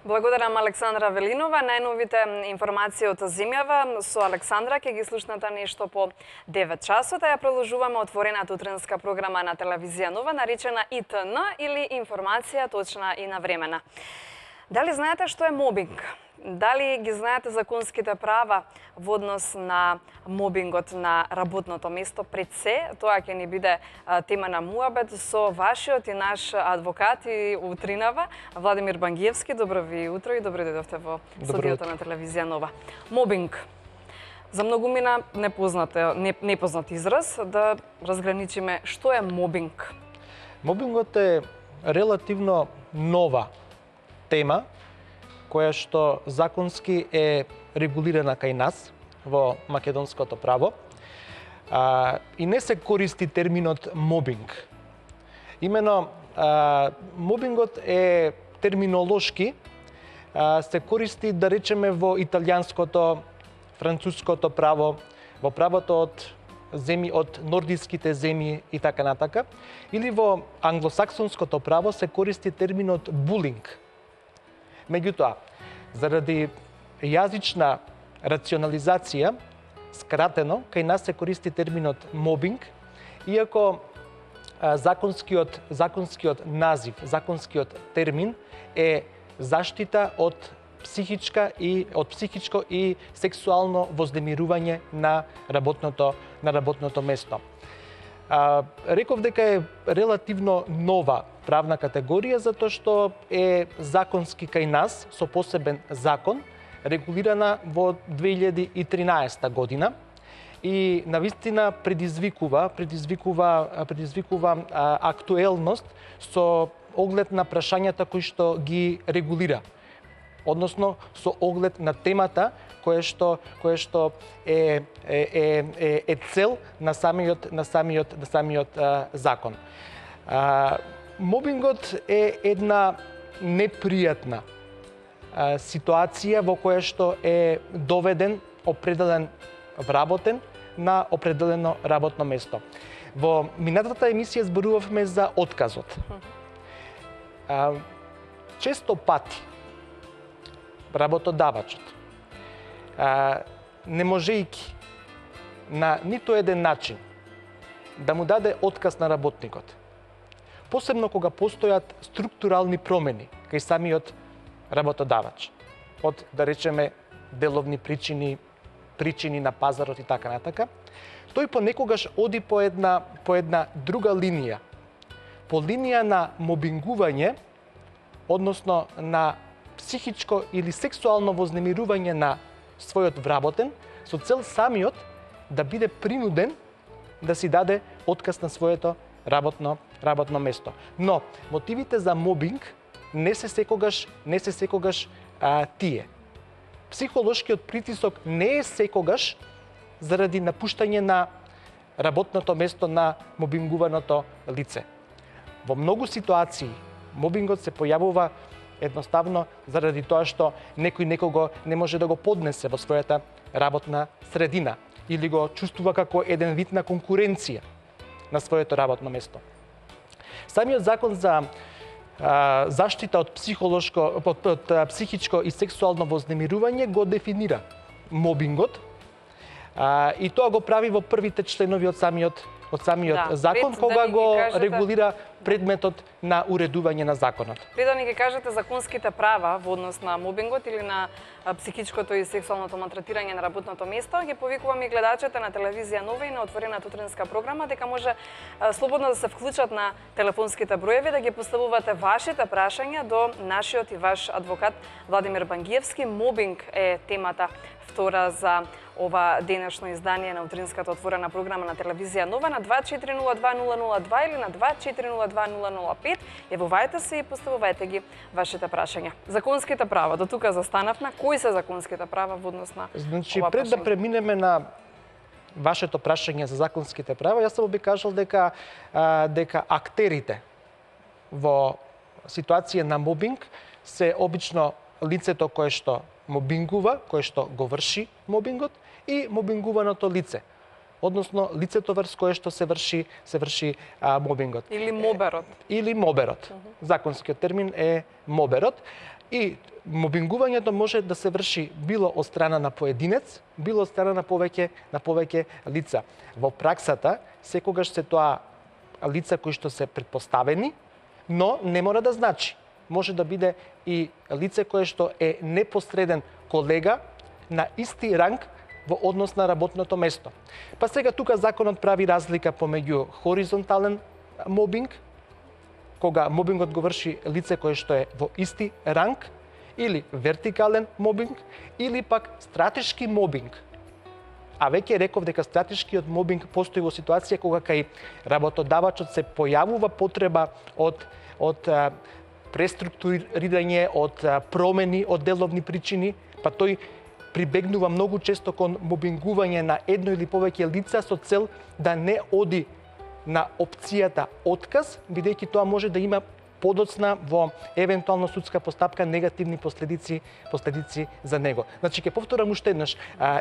Благодарам Александра Велинова. Најновите информации од земјава со Александра ќе ги слушнете нешто по 9 часот, а ја продолжуваме отворената утринска програма на телевизија Нова, наречена ИТН или информација точна и навремена. Дали знаете што е мобинг? Дали ги знаете законските права во однос на мобингот на работното место? Пред се, тоа ќе ни биде тема на муабет со вашиот и наш адвокат и утринава, Владимир Бангиевски. Добро ви утро и добро дојдовте во студиото на телевизија Нова. Мобинг. За многумина непознат израз, да разграничиме што е мобинг. Мобингот е релативно нова тема, која што законски е регулирана кај нас во македонското право и не се користи терминот мобинг. Имено, мобингот е терминолошки, се користи, да речеме, во италијанското, француското право, во правото од нордиските земји и така натака, или во англосаксонското право се користи терминот булинг. Меѓутоа, заради јазична рационализација, скратено, кај нас се користи терминот мобинг, иако законскиот назив, законскиот термин е заштита од психичко и сексуално вознемирување на работното место. Реков дека е релативно нова правна категорија, затоа што е законски кај нас, со посебен закон, регулирана во 2013 година и навистина предизвикува актуелност со оглед на прашањата кои што ги регулира, односно со оглед на темата која што е цел на самиот закон. Мобингот е една непријатна ситуација во која што е доведен определен вработен на определено работно место. Во минатата емисија зборувавме за отказот. Често пати работодавачот, не можејќи на ниту еден начин да му даде отказ на работникот, посебно кога постојат структурални промени кај самиот работодавач, од, да речеме, деловни причини на пазарот и така натака, тој понекогаш оди по една друга линија, по линија на мобингување, односно на психичко или сексуално вознемирување на својот вработен, со цел самиот да биде принуден да си даде отказ на своето работно место. Но мотивите за мобинг не се секогаш тие. Психолошкиот притисок не е секогаш заради напуштање на работното место на мобингуваното лице. Во многу ситуации мобингот се појавува едноставно заради тоа што некој некого не може да го поднесе во својата работна средина или го чувствува како еден вид на конкуренција на своето работно место. Самиот закон за заштита од психичко и сексуално вознемирување го дефинира мобингот и тоа го прави во првите членови од самиот закон, кога го регулира предметот на уредување на законот. Пред да ни ги кажете законските права во однос на мобингот или на психичкото и сексуалното малтретирање на работното место, ги повикувам и гледачите на телевизија Нова и на отворената утринска програма дека може слободно да се вклучат на телефонските броеви, да ги поставувате вашите прашања до нашиот и ваш адвокат Владимир Бангиевски. Мобинг е темата втора за ова денешно издание на утринската отворена програма на телевизија Нова на 2402-002 или на 2402-005. Јавувајте се и поставувајте ги вашите прашања. Законските права, до тука застанавме. Кои се законските права во однос на ова пред да преминеме на вашето прашање за законските права, јас само би кажал дека актерите во ситуација на мобинг се обично лицето кое што мобингува, кое што го врши мобингот, и мобингуваното лице. односно лицето врз кое што се врши мобингот. Или моберот. Или моберот. Законскиот термин е моберот. И мобингувањето може да се врши било од страна на поединец, било од страна на повеќе лица. Во праксата секогаш се тоа лица кои што се претпоставени, но не мора да значи. Може да биде и лице кое што е непосреден колега на исти ранг во однос на работното место. Па сега тука законот прави разлика помеѓу хоризонтален мобинг, кога мобингот го врши лице кое што е во исти ранг, или вертикален мобинг, или пак стратешки мобинг. А веќе реков дека стратешкиот мобинг постои во ситуација кога кај работодавачот се појавува потреба од преструктурирање, од промени, од деловни причини, па тој прибегнува многу често кон мобингување на едно или повеќе лица со цел да не оди на опцијата отказ, бидејќи тоа може да има подоцна во евентуално судска постапка негативни последици за него. Значи, ќе повторам уште еднаш,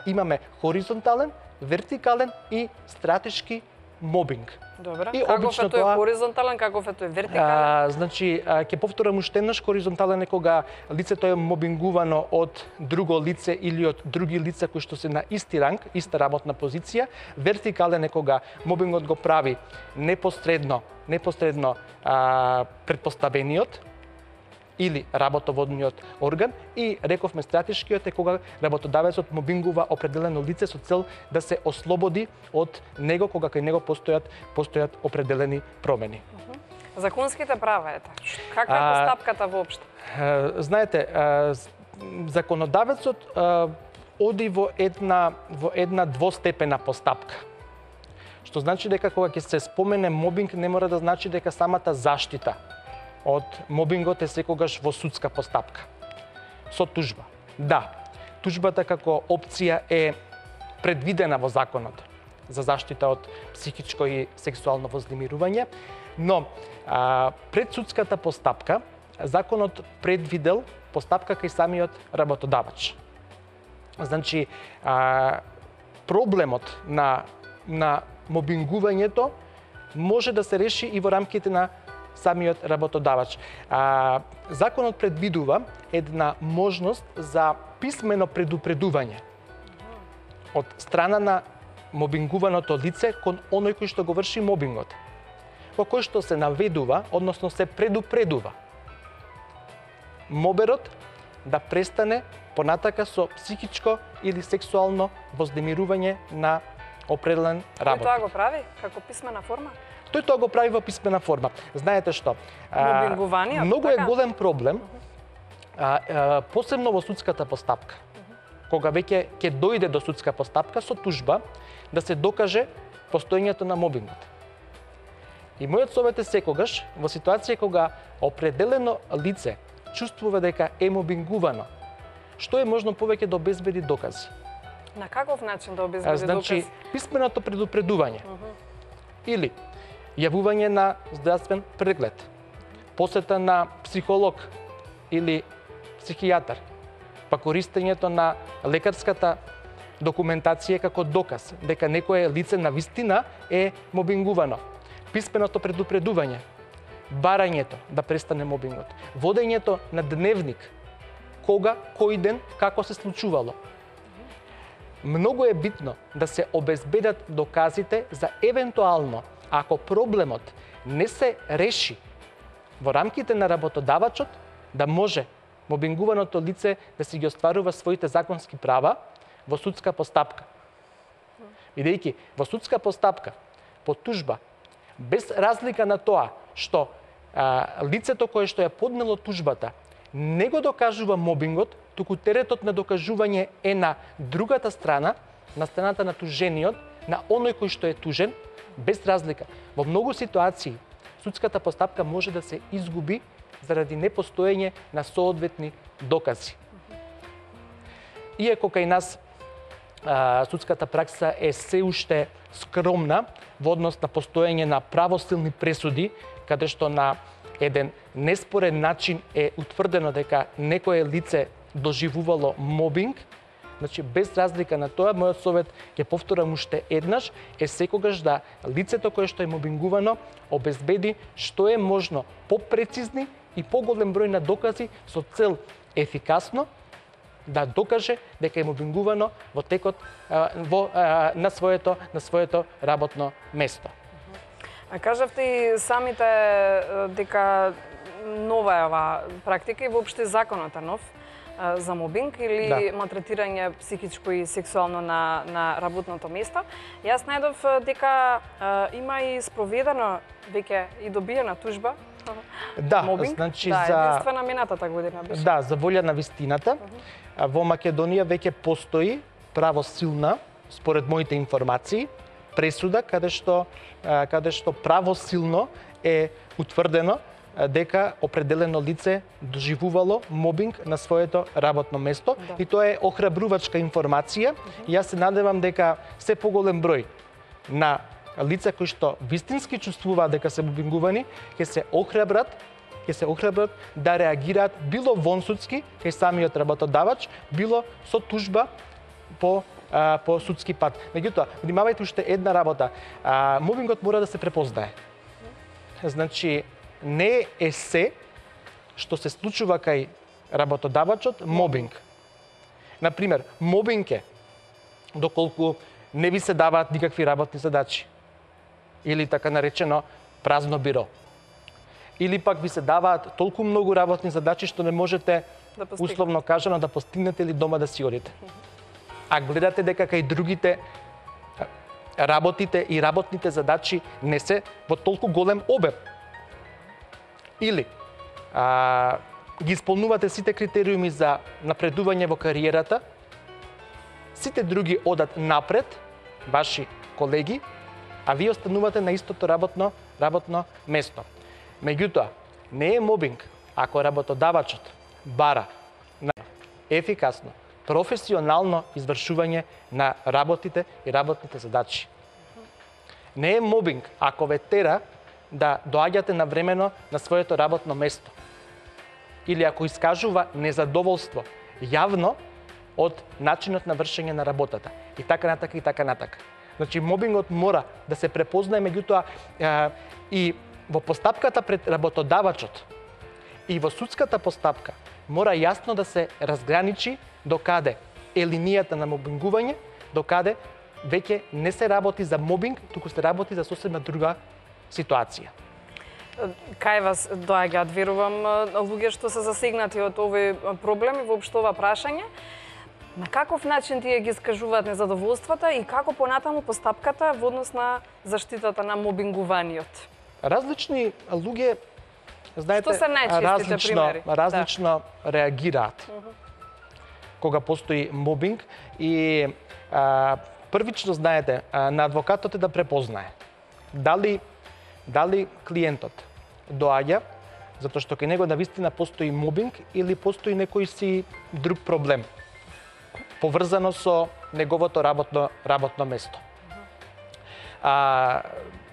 имаме хоризонтален, вертикален и стратешки мобинг. Добра. И Каков е тој хоризонтален, каков е тој вертикален? Значи, ќе повторам уште еднаш, хоризонтален е кога лицето е мобингувано од друго лице или од други лица кои што се на исти ранг, иста работна позиција. Вертикален е кога мобингот го прави непосредно претпоставениот или работоводниот орган, и рековме стратешкиот е кога работодавецот мобингува определено лице со цел да се ослободи од него кога кај него постојат определени промени. Законските права ете. Каква е постапката воопшто? Знаете, законодавецот оди во една двостепена постапка. Што значи дека кога ќе се спомене мобинг, не мора да значи дека самата заштита од мобингот е секогаш во судска постапка. Со тужба. Да, тужбата како опција е предвидена во законот за заштита од психичко и сексуално вознемирување, но пред судската постапка законот предвидел постапка кај самиот работодавач. Значи, проблемот на мобингувањето може да се реши и во рамките на самиот работодавач. Законот предвидува една можност за писмено предупредување од страна на мобингуваното лице кон оној кој што го врши мобингот, во кој што се наведува, односно се предупредува моберот да престане понатака со психичко или сексуално вознемирување на определен работник. Тој тоа го прави како писмена форма? Тој тоа го прави во писмена форма. Знаете што? Мобингуваниот, многу е голем проблем, посебно во судската постапка. Кога веќе ќе дојде до судска постапка со тужба да се докаже постоењето на мобингот. И мојот совет е секогаш во ситуација кога определено лице чувствува дека е мобингувано, што е можно повеќе да обезбеди докази. На каков начин да обезбеди значи, доказ? писменото предупредување. Или јавување на здравствен преглед, посета на психолог или психијатар, па користењето на лекарската документација како доказ дека некое лице навистина е мобингувано. Писменото предупредување, барањето да престане мобингот, водењето на дневник, кога, кој ден, како се случувало. Многу е битно да се обезбедат доказите за евентуално, ако проблемот не се реши во рамките на работодавачот, да може мобингуваното лице да си ги остварува своите законски права во судска постапка. Бидејќи во судска постапка, по тужба, без разлика на тоа што лицето кое што ја поднело тужбата не го докажува мобингот, туку теретот на докажување е на другата страна, на страната на тужениот, на оној кој што е тужен, без разлика. Во многу ситуации судската постапка може да се изгуби заради непостоење на соодветни докази. Иако кај нас судската пракса е се уште скромна во однос на постоење на правосилни пресуди, каде што на еден неспорен начин е утврдено дека некое лице доживувало мобинг, Значи, без разлика на тоа, мојот совет, ќе повторам уште еднаш, е секогаш да лицето кое што е мобингувано обезбеди што е можно попрецизни и поголем број на докази со цел ефикасно да докаже дека е мобингувано во текот на своето работно место. А кажавте и самите дека нова е оваа практика и воопште законот е нов за мобинг или малтретирање психичко и сексуално на работното место. Јас најдов дека има и спроведено веќе и добиена тужба. Да, мобинг. значи единствена минатата година беше. Да, за волја на вистината. Во Македонија веќе постои правосилна, според моите информации, пресуда каде што правосилно е утврдено дека определено лице доживувало мобинг на своето работно место и тоа е охрабрувачка информација. Јас се надевам дека се поголем број на лица кои што вистински чувствуваат дека се мобингувани ќе се охрабрат да реагираат било вонсудски кај самиот работодавач, било со тужба по судски пат. Меѓутоа, внимавајте уште една работа. Мобингот мора да се препознае. Значи, не е се што се случува кај работодавачот мобинг. Например, мобинг е доколку не ви се даваат никакви работни задачи. Или така наречено празно биро. Или пак ви се даваат толку многу работни задачи што не можете, условно кажано, да постигнете или дома да си одите. А гледате дека кај другите работите и работните задачи не се во толку голем обем. Или ги исполнувате сите критериуми за напредување во кариерата, сите други одат напред, ваши колеги, а вие останувате на истото работно место. Меѓутоа, не е мобинг ако работодавачот бара на ефикасно, професионално извршување на работите и работните задачи. Не е мобинг ако ве тера да доаѓате навремено на своето работно место. Или ако искажува незадоволство јавно од начинот на вршење на работата. И така натака, и така натака. Значи, мобингот мора да се препознае, меѓутоа и во постапката пред работодавачот и во судската постапка мора јасно да се разграничи докаде е линијата на мобингување, докаде веќе не се работи за мобинг, туку се работи за сосема друга ситуација. Кај вас доаѓаат, верувам, луѓе што се засегнати од овој проблем и воопшто ова прашање. На каков начин тие ги искажуваат незадоволствата и како понатаму постапката во однос на заштитата на мобингуваниот? Различни луѓе, знаете, различно реагираат кога постои мобинг и првично, знаете, на адвокатот е да препознае дали клиентот доаѓа затоа што кај него навистина постои мобинг или постои некој си друг проблем поврзано со неговото работно место.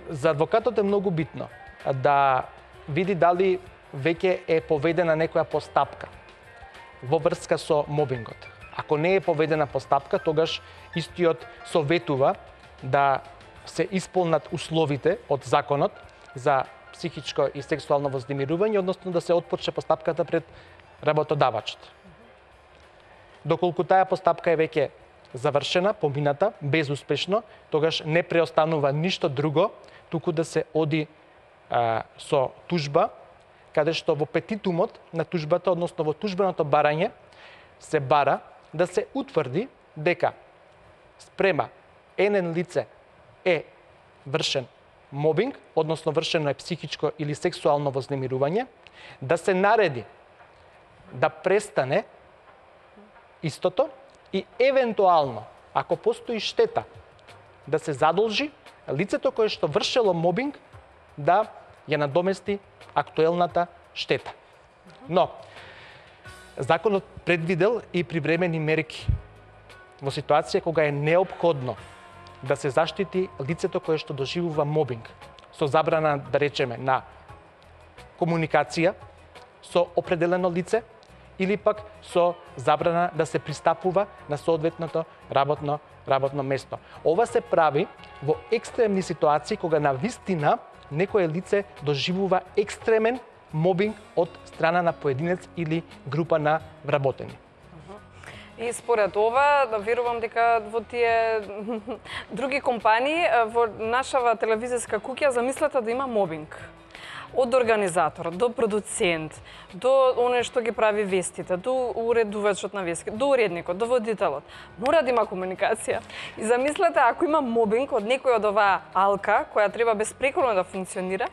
За адвокатот е многу битно да види дали веќе е поведена некоја постапка во врска со мобингот. Ако не е поведена постапка, тогаш истиот советува да се исполнат условите од законот за психичко и сексуално вознемирување, односно да се отпочне постапката пред работодавачот. Доколку таа постапка е веќе завршена, помината, безуспешно, тогаш не преостанува ништо друго, туку да се оди со тужба, каде што во петитумот на тужбата, односно во тужбеното барање, се бара да се утврди дека спрема еден лице е вршен мобинг, односно вршено е психичко или сексуално вознемирување, да се нареди да престане истото и евентуално, ако постои штета, да се задолжи лицето кое што вршело мобинг да ја надомести актуелната штета. Но, законот предвидел и привремени мерки во ситуација кога е неопходно да се заштити лицето кое што доживува мобинг со забрана, да речеме, на комуникација со определено лице или пак со забрана да се пристапува на соодветното работно место. Ова се прави во екстремни ситуации кога навистина некое лице доживува екстремен мобинг од страна на поединец или група на вработени. И според ова, да верувам дека во тие други компании, во нашава телевизиска куќа замислата да има мобинг. Од организаторот, до продуцент, до оној што ги прави вестите, до уредувачот на вести, до уредникот, до водителот. Мора да има комуникација. И замислете, ако има мобинг од некој од оваа алка, која треба безпрекорно да функционира,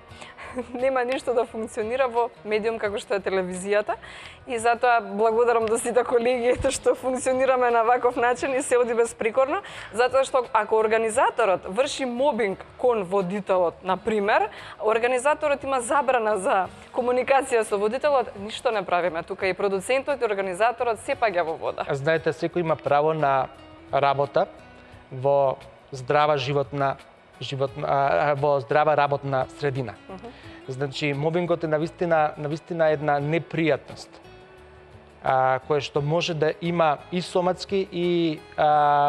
нема ништо да функционира во медиум како што е телевизијата. И затоа благодарам до сите колеги што функционираме на ваков начин и се оди безпрекорно, затоа што ако организаторот врши мобинг кон водителот, на пример, организаторот има забрана за комуникација со водителот, ништо не правиме. Тука и продуцентот и организаторот се паѓа во вода. Знаете, секој има право на работа во здрава во здрава работна средина. Значи, мобингот е навистина една непријатност, која што може да има и соматски и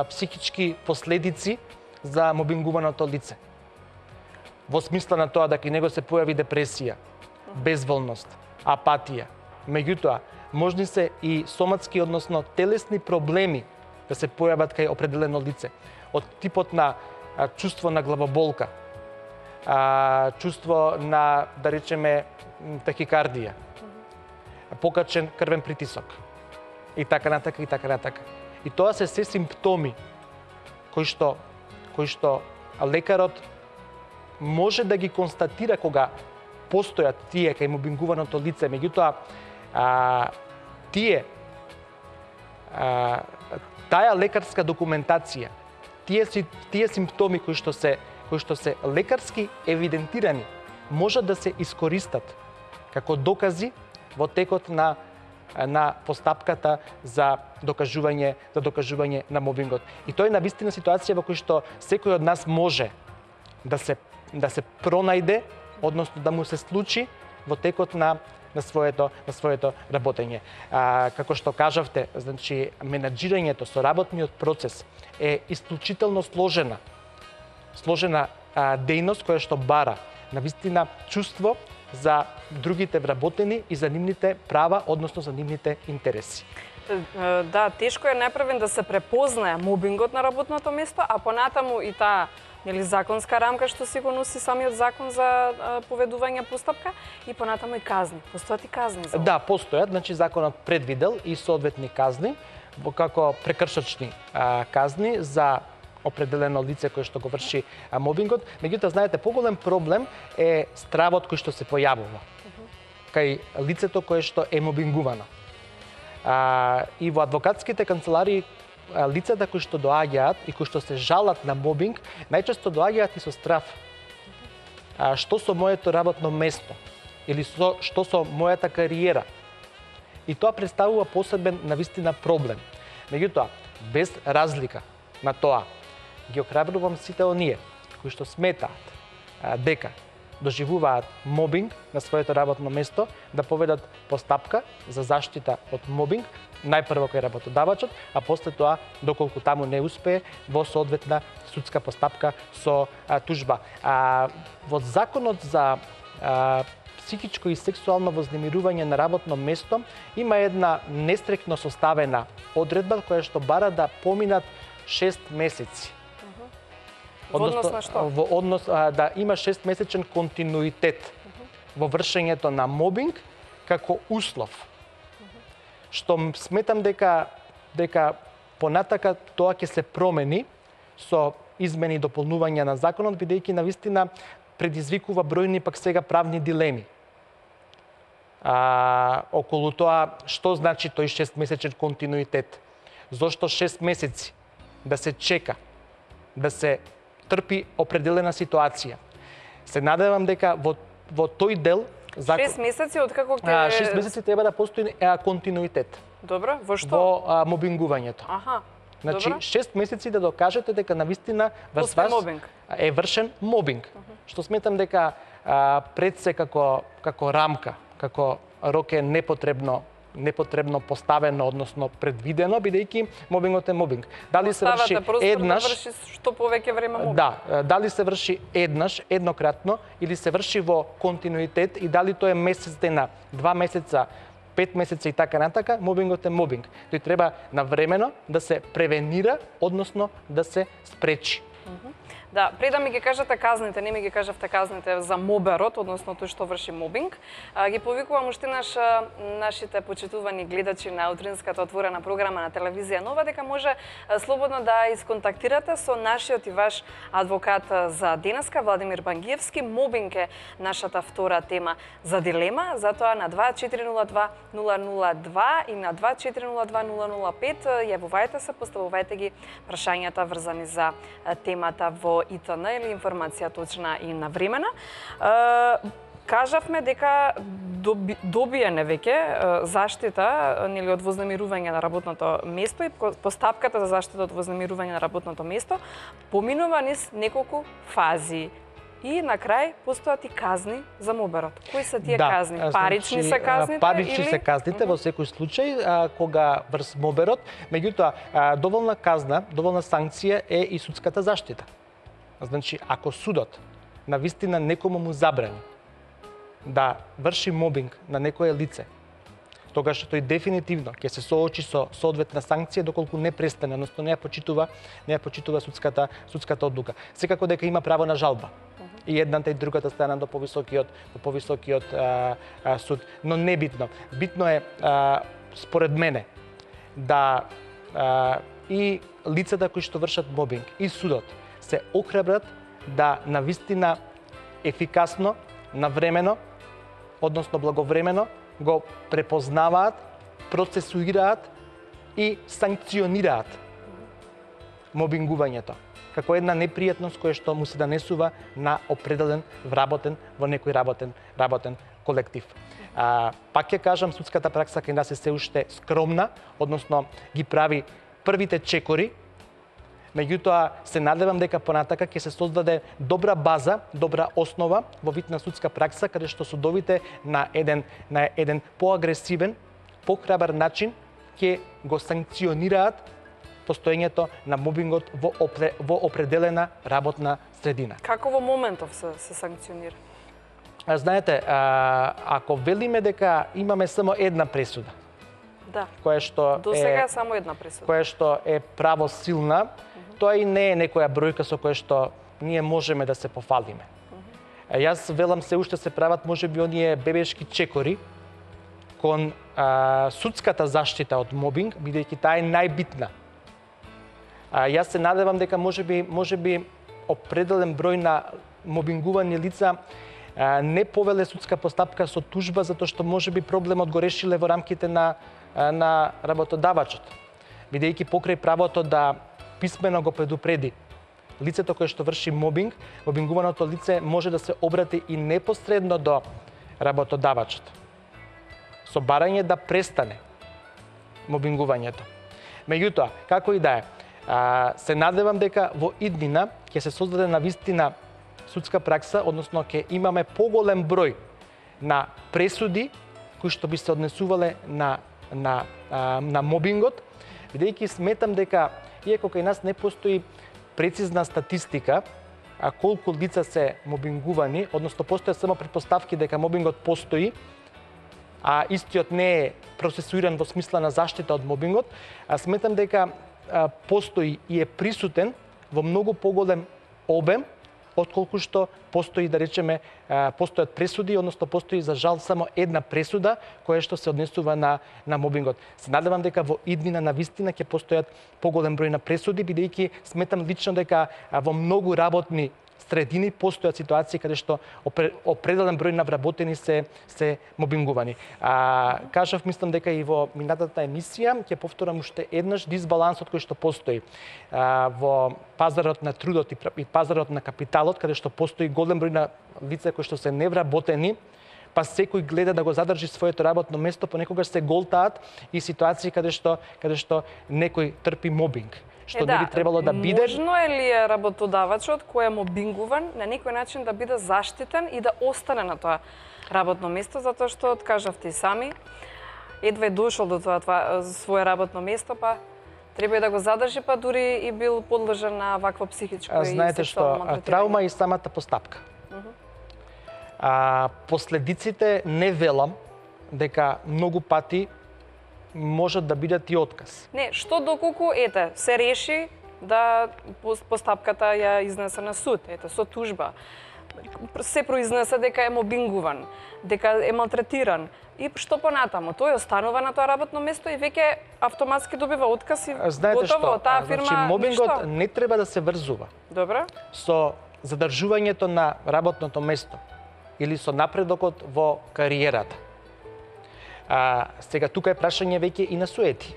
психички последици за мобингуваното лице. Во смисла на тоа дека и него се појави депресија, безволност, апатија. Меѓутоа, можни се и соматски, односно телесни проблеми да се појават кај определено лице. Од типот на чувство на главоболка, чувство на, да речеме, тахикардија, покачен крвен притисок и така натака и така натака. И тоа се се симптоми кои што лекарот може да ги констатира кога постојат тие кај мобингуваното лице, меѓутоа таа лекарска документација, тие симптоми кои што се лекарски евидентирани, можат да се искористат како докази во текот на постапката за докажување на мобингот. И тоа е навистина ситуација во која што секој од нас може да се пронајде, односно да му се случи во текот на своето работење. Како што кажавте, значи менаџирањето со работниот процес е исклучително сложена дејност која што бара навистина чувство за другите вработени и за нивните права, односно за нивните интереси. Да, тешко е најпрвен да се препознае мобингот на работното место, а понатаму и таа законска рамка што си го носи самиот закон за поведување постапка и понатаму и казни. Постојат и казни за ова? Да, постојат, значи законот предвидел и соодветни казни, како прекршочни казни за определено лице кое што го врши мобингот. Меѓутоа, знаете, поголем проблем е стравот кој што се појавува кај лицето кое што е мобингувано. И во адвокатските канцеларии лицата кои што доаѓаат и кои што се жалат на мобинг, најчесто доаѓаат и со страв. Што со моето работно место? Или што со мојата кариера? И тоа представува посебен навистина проблем. Меѓутоа, без разлика на тоа, ги охрабрувам сите оние кои што сметаат дека доживуваат мобинг на своето работно место да поведат постапка за заштита од мобинг, најпрво кај работодавачот, а после тоа, доколку таму не успее, во соодветна судска постапка со тужба. Во законот за психичко и сексуално вознемирување на работно место има една нестрикно составена одредба која што бара да поминат 6 месеци. Во однос на што? Во однос да има 6-месечен континуитет во вршењето на мобинг како услов. Што сметам дека понатака тоа ќе се промени со измени и дополнување на законот, бидејќи навистина предизвикува бројни пак сега правни дилеми. Околу тоа што значи тој 6-месечен континуитет? Зошто 6 месеци да се чека, да се трпи определена ситуација? Се надевам дека во тој дел 6 месеци од како ќе 6 месеци треба да постои континуитет. Добро, во што? Во мобингувањето. Аха. Значи добро. 6 месеци да докажете дека навистина врз вас е вршен мобинг. Што сметам дека пред се како рамка, како рок е непотребно непотребно поставено, односно предвидено, бидејќи мобингот е мобинг. Дали се врши еднаш, да врши што повеќе време мобинг. Да, дали се врши еднаш, еднократно или се врши во континуитет и дали тоа е месец дена, 2 месеца, 5 месеца и така натака, мобингот е мобинг. Тој треба навремено да се превенира, односно да се спречи. Да, пред да ми ги кажете казните, не ми ги кажавте казните за моберот, односно тој што врши мобинг, ги повикувам уште нашите почитувани гледачи на утринската отворена програма на телевизија Нова, дека може слободно да исконтактирате со нашиот и ваш адвокат за денеска, Владимир Бангиевски. Мобинг е нашата втора тема за дилема, затоа на 2402-002 и на 2402-005 јавувајте се, поставувајте ги прашањата врзани за темата во ИТН или информација точна и навремена. Кажавме дека добиене веќе заштита нели од вознемирување на работното место и постапката за заштита од вознемирување на работното место поминува низ неколку фази. И на крај постојат и казни за моберот. Кои се тие казни? Парични се казните? Парични се казните во секој случај кога врз моберот, меѓутоа доволна казна, доволна санкција е и судската заштита. Значи, ако судот навистина некому му забрани да врши мобинг на некое лице, тогаш тој дефинитивно ќе се соочи со соодветна санкција доколку не престане, односно не ја почитува судската одлука. Секако дека има право на жалба. И едната и другата страна до повисокиот суд, но не битно. Битно е според мене да и лицата кои што вршат мобинг и судот се охрабрат да навистина ефикасно, навремено, односно благовремено го препознаваат, процесуираат и санкционираат мобингувањето како една непријатност која што му се донесува на определен вработен во некој работен колектив. Пак ќе кажам, судската пракса кај нас е се уште скромна, односно ги прави првите чекори, меѓутоа се надевам дека понатака ќе се создаде добра база, добра основа во вид на судска пракса, каде што судовите на еден поагресивен, похрабар начин ќе го санкционираат постоењето на мобингот во определена работна средина. Како во моментов се санкционира? Знаете, ако велиме дека имаме само една пресуда, да, која што до сега само една пресуда, која што е правосилна, тоа и не е некоја бројка со која што ние можеме да се пофалиме. Јас велам се уште се прават можеби оние бебешки чекори кон судската заштита од мобинг, бидејќи таа е најбитна. Јас се надевам дека можеби определен број на мобингувани лица не повеле судска постапка со тужба затоа што можеби проблемот го решиле во рамките на работодавачот, бидејќи покрај правото да писмено го предупреди лицето кое што врши мобинг, мобингуваното лице може да се обрати и непосредно до работодавачот со барање да престане мобингувањето. Меѓутоа, како и да е, се надевам дека во иднина ќе се создаде навистина судска пракса, односно ќе имаме поголем број на пресуди кои што би се однесувале на мобингот, бидејќи сметам дека иако кај нас не постои прецизна статистика колку лица се мобингувани, односно постојат само претпоставки дека мобингот постои, а истиот не е процесуиран во смисла на заштита од мобингот, сметам дека постои и е присутен во многу поголем обем отколку што постои, да речеме, постојат пресуди, односно постои за жал само една пресуда која што се однесува на мобингот. Се надевам дека во иднина навистина ќе постојат поголем број на пресуди, бидејќи сметам лично дека во многу работни средини постојат ситуации каде што определен број на вработени се мобингувани. Кажав, мислам дека и во минатата емисија ќе повторам уште еднаш дисбалансот кој што постои во пазарот на трудот и пазарот на капиталот, каде што постои голем број на лица кои што се невработени, па секој гледа да го задржи своето работно место, понекогаш се голтаат и ситуации каде што некој трпи мобинг, што не би требало да биде. Можно е ли работодавачот кој е мобингуван на некој начин да биде заштитен и да остане на тоа работно место, затоа што откажавте и сами, едва е дошол до това свое работно место, па треба и да го задржи, па дури и бил подложен на вакво психичко и Знаете сексуално што, малтретирање. траума е и самата постапка. Последиците не велам дека многу пати можат да бидат и отказ. Не, што доколку се реши да постапката ја изнесе на суд, со тужба. Се произнесе дека е мобингуван, дека е малтретиран. И што понатаму? Тој останува на тоа работно место и веќе автоматски добива отказ и Знаете готово, што, таа фирма мобингот ништо. не треба да се врзува Добро? со задржувањето на работното место или со напредокот во кариерата. Сега тука е прашање веќе и на суети.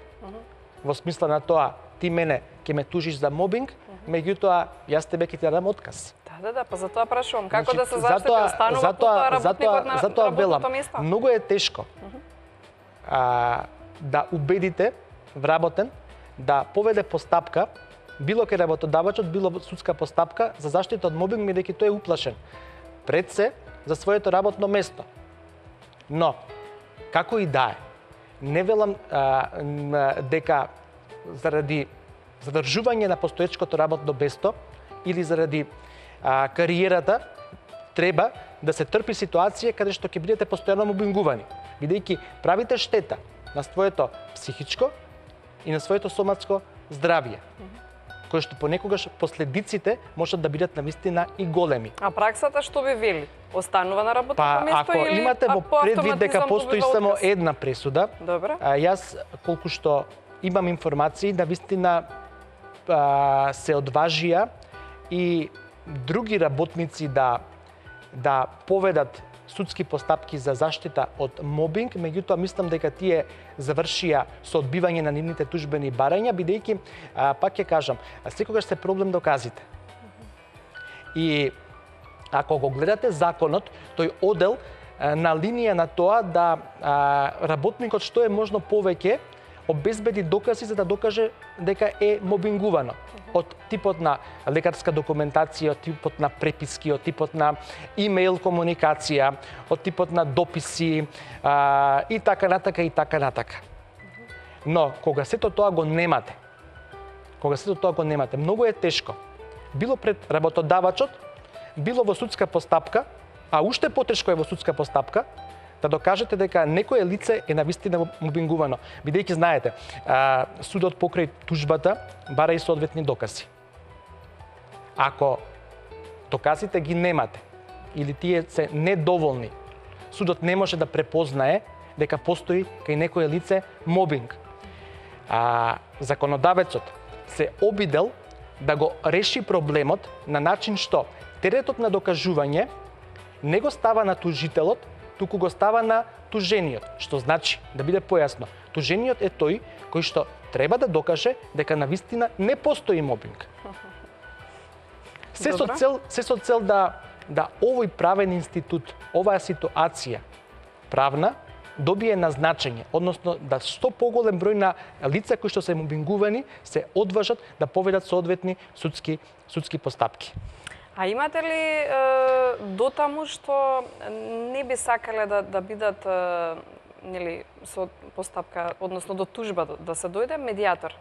Во смисла на тоа, ти мене ќе ме тужиш за мобинг, меѓутоа јас тебе ќе ти дадам отказ. Да, па затоа прашувам. Како Значи, да се заштити останува тоа работникот на затоа велам, работното место? многу е тешко да убедите вработен да поведе постапка, било кај работодавачот, било судска постапка за заштита од мобинг, бидејќи тој е уплашен пред се за своето работно место. Но, како и да е, не велам дека заради задржување на постоечкото работно место или заради кариерата треба да се трпи ситуација каде што ќе бидете постојано мобингувани, бидејќи правите штета на своето психичко и на своето соматско здравје, кои што понекогаш последиците можат да бидат навистина и големи. А праксата што би вели? Останува на работното место ако или имате во по предвид дека автоматизам постои добива само отказ? една пресуда, Добро. Јас колку што имам информации, да вистина се одважија и други работници да поведат судски постапки за заштита од мобинг, меѓутоа мислам дека тие завршија со одбивање на нивните тужбени барања, бидејќи пак ќе кажам, секогаш се проблем доказите. И ако го гледате законот, тој одел на линија на тоа да работникот што е можно повеќе обезбеди докази за да докаже дека е мобингувано. Од типот на лекарска документација, од типот на преписки, од типот на имейл комуникација, од типот на дописи и така натака. Но кога сето тоа го немате, многу е тешко. Било пред работодавачот, било во судска постапка, а уште потешко е во судска постапка, да докажете дека некое лице е навистина мобингувано. Бидејќи знаете, судот покрај тужбата бара и соодветни докази. Ако доказите ги немате или тие се недоволни, судот не може да препознае дека постои кај некое лице мобинг. Законодавецот се обидел да го реши проблемот на начин што теретот на докажување не го става на тужителот, туку го става на тужениот. Што значи, да биде појасно, тужениот е тој кој што треба да докаже дека навистина не постои мобинг. Се со цел да овој правен институт, оваа ситуација правна добие на значење, односно да што поголем број на лица кои што се мобингувани се одважат да поведат соодветни судски постапки. А имате ли дотаму што не би сакале да бидат нели со постапка, односно до тужба да се дојде медијатор?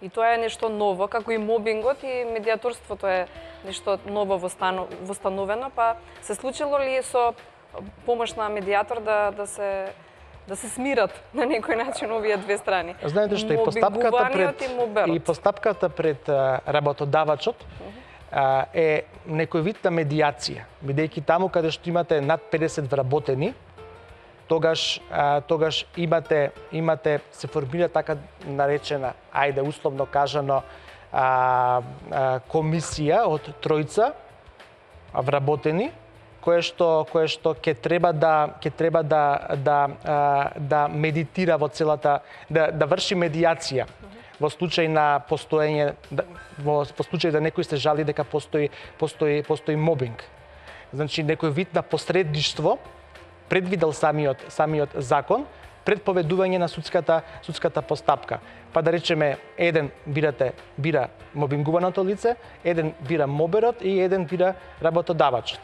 И тоа е нешто ново, како и мобингот и медијаторството е нешто ново востановено, па се случило ли со помош на медијатор да се смират на некој начин овие две страни? Знаете што и постапката пред работодавачот е некој вид на медијација, бидејќи таму каде што имате над 50 вработени, тогаш имате се формира така наречена, ајде условно кажано, комисија од тројца вработени, кое што ќе треба да медитира во целата, да врши медијација во случај на постоење, во случај да некој се жали дека постои мобинг. Значи некој вид на посредништво предвидел самиот закон пред поведување на судската постапка. Па да речеме, еден бира мобингуваното лице, еден бира моберот и еден бира работодавачот.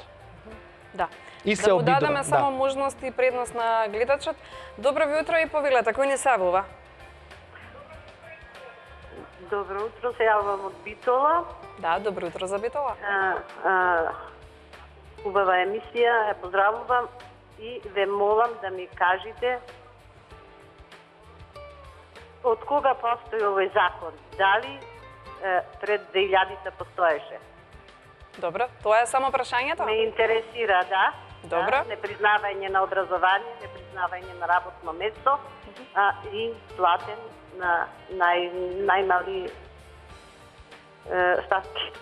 Да. И се Да му обидува. дадеме само можност и предност на гледачот. Добро ви утро и повелете, кој ни се јавува? Добро утро, се јавам од Битола. Да, добро утро за Битола. Убава емисија, ја поздравувам и ве молам да ми кажете од кога постои овој закон? Дали пред 2000-та постоеше? Добро, тоа е само прашањето? Ме интересира, да. Добро. Да, непризнавање на образование, непризнавање на работно место и платен на најмали ставки.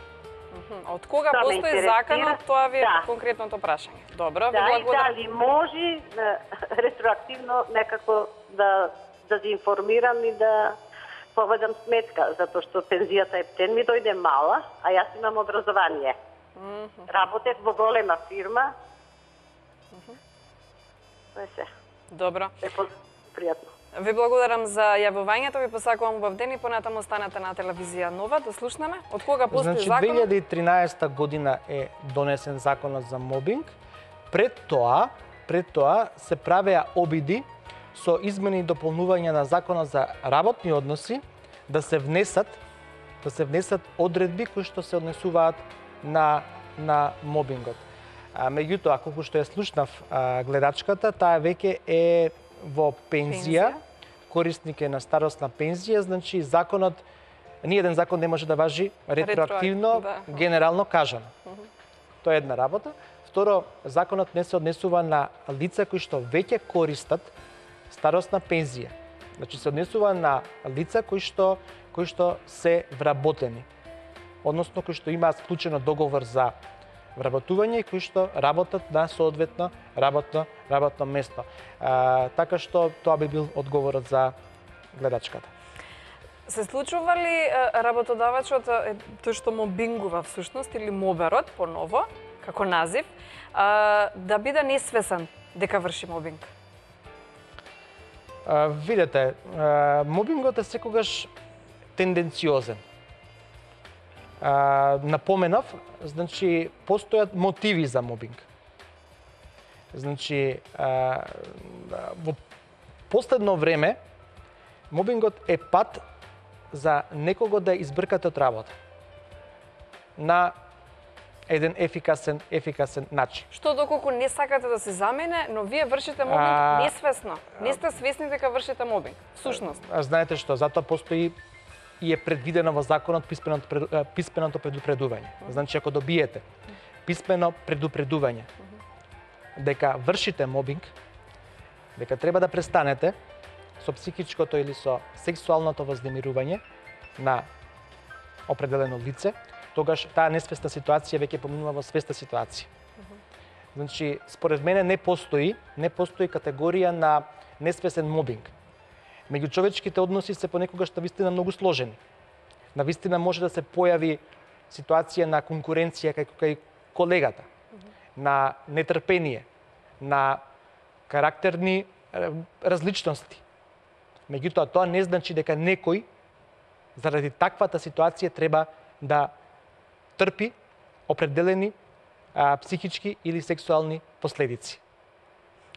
Од кога Тоа ме постои интересира. законот, тоа ви е Да. конкретното прашање. Добро, ви Да, и благодарам. дали може ретроактивно некако да ги информирам и да поведам сметка, затоа што пензијата ептен ми дојде мала, а јас имам образование. Работев во голема фирма. Тоа е се. Добро. Е пријатно. Ви благодарам за јавувањето, ви посакувам убав ден и понатаму останете на телевизија Нова да слушнеме. Од кога постои Значи, законот? 2013 година е донесен законот за мобинг. Пред тоа се правеа обиди со измени и дополнување на законот за работни односи да се внесат одредби кои што се однесуваат на мобингот. Меѓутоа, колку што ја слушнав гледачката, таа веќе е во пензија, корисник е на старосна пензија, значи законот, ниеден закон не може да важи ретроактивно, да. генерално кажано. Тоа е една работа. Второ, законот не се однесува на лица кои што веќе користат старосна пензија. Значи се однесува на лица кои што се вработени, односно кои што имаат склучено договор за вработување и кои што работат на соодветно работно место. Така што тоа би бил одговорот за гледачката. Се случува ли работодавачот тој што мобингува всушност или моберот поново како назив да биде несвесен дека врши мобинг? Видете, мобингот е секогаш тенденциозен. Напоменав, значи постојат мотиви за мобинг. Значи во последно време мобингот е пат за некого да избркате од работа на еден ефикасен начин. Што доколку не сакате да се замене, но вие вршите мобинг несвесно. Не сте свесни дека вршите мобинг. Всушност. Знаете што, затоа постои и е предвидено во законот писменото предупредување. Значи, ако добиете писмено предупредување дека вршите мобинг, дека треба да престанете со психичкото или со сексуалното вознемирување на определено лице, тогаш таа несвесна ситуација веќе поминува во свесна ситуација. Значи, според мене не постои категорија на несвесен мобинг. Меѓучовечките односи се понекогаш навистина многу сложени. Навистина може да се појави ситуација на конкуренција кај колегата, на нетрпение, на карактерни различности. Меѓутоа, тоа не значи дека некој заради таквата ситуација треба да трпи определени психички или сексуални последици.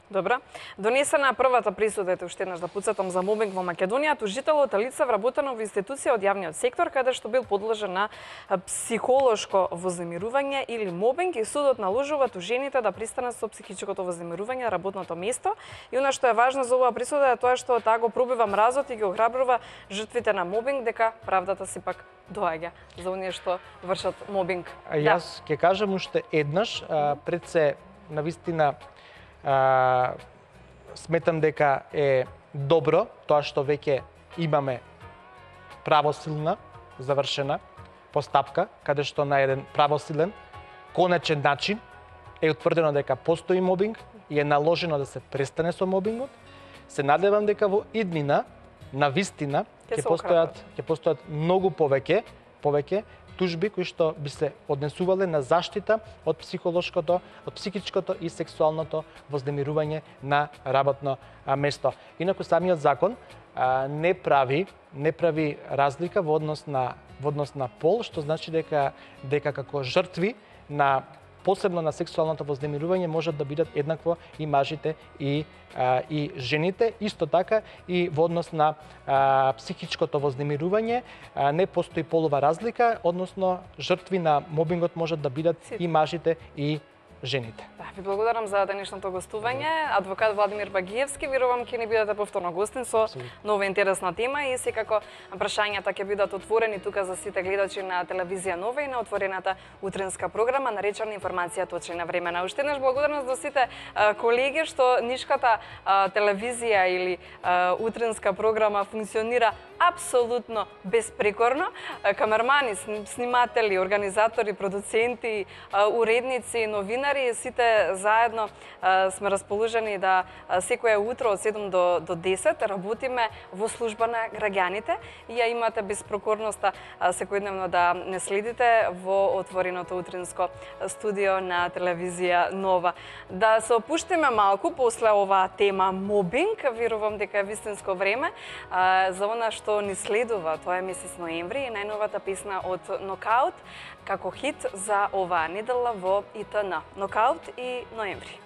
Добра. Донесена првата присуда, ете уште еднаш да потсетам, за мобинг во Македонија, тужителот е лице вработено во институција од јавниот сектор, каде што бил подложен на психолошко вознемирување или мобинг, и судот наложува тужените да пристанат со психичкото вознемирување на работното место. И она што е важно за оваа присуда е тоа што таа го пробива мразот и ги охрабрува жртвите на мобинг дека правдата сепак доаѓа за оние што вршат мобинг. Јас ќе кажам уште еднаш, пред се навистина сметам дека е добро тоа што веќе имаме правосилна, завршена постапка, каде што на еден правосилен, конечен начин е утврдено дека постои мобинг и е наложено да се престане со мобингот. Се надевам дека во иднина навистина ќе постојат многу повеќе тужби кои што би се однесувале на заштита од психолошкото, од психичкото и сексуалното вознемирување на работно место. Инаку самиот закон не прави разлика во однос на пол, што значи дека како жртви на посебно на сексуалното вознемирување можат да бидат еднакво и мажите и жените. Исто така и во однос на психичкото вознемирување не постои полова разлика, односно жртви на мобингот можат да бидат и мажите и жените. Да, ви благодарам за денешното гостување. Адвокат Владимир Багиевски, верувам ќе ни бидете повторно гостин со нова интересна тема и секако прашањата ќе бидат отворени тука за сите гледачи на телевизија Нова и на отворената утринска програма наречена Информација точно на време. Уште еднаш благодарност до сите колеги што нишката телевизија или утринска програма функционира апсолутно безпрекорно. Камермани, сниматели, организатори, продуценти, уредници, новинари, сите заедно сме расположени да секое утро од 7 до 10 работиме во служба на граѓаните и ја имате безпрекорноста секојдневно да не следите во отвореното утринско студио на телевизија Нова. Да се опуштиме малку после оваа тема мобинг, верувам дека е вистинско време за она што ни следува, тоа е месец ноември и најновата песна од Нокаут како хит за оваа недела во ИТН. Нокаут и ноември.